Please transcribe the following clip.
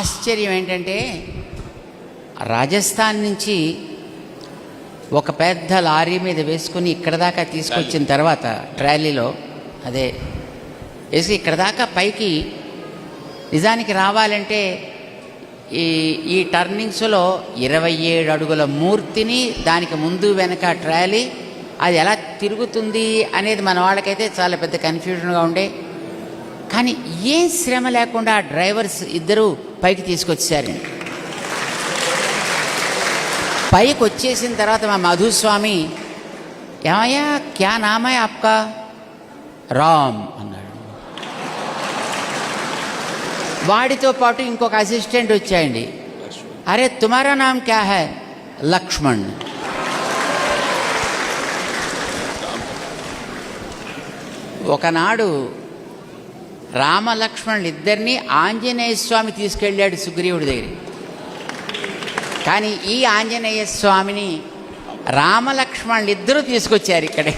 ఆశ్చర్యం ఏంటంటే రాజస్థాన్ నుంచి ఒక పెద్ద లారీ మీద వేసుకుని ఇక్కడ దాకా తీసుకొచ్చిన తర్వాత ట్రాలీలో అదే వేసి ఇక్కడ దాకా పైకి నిజానికి రావాలంటే ఈ టర్నింగ్స్లో 27 అడుగుల మూర్తిని దానికి ముందు వెనక ట్రాలీ అది ఎలా తిరుగుతుంది అనేది మన వాళ్ళకైతే చాలా పెద్ద కన్ఫ్యూజన్గా ఉండే. కానీ ఏం శ్రమ లేకుండా డ్రైవర్స్ ఇద్దరు పైకి తీసుకొచ్చారు. పైకి వచ్చేసిన తర్వాత మా మధుస్వామి ఏమయ్యా క్యా నామే ఆప్కా రామ్ అన్నాడు. వాడితో పాటు ఇంకొక అసిస్టెంట్ వచ్చాయండి. అరే తుమారా నామ్ క్యా హై? లక్ష్మణ్. ఒకనాడు రామలక్ష్మణులు ఇద్దరిని ఆంజనేయ స్వామి తీసుకెళ్ళాడు సుగ్రీవుడి దగ్గరికి. కానీ ఈ ఆంజనేయ స్వామిని రామలక్ష్మణులు ఇద్దరూ తీసుకొచ్చారు ఇక్కడే.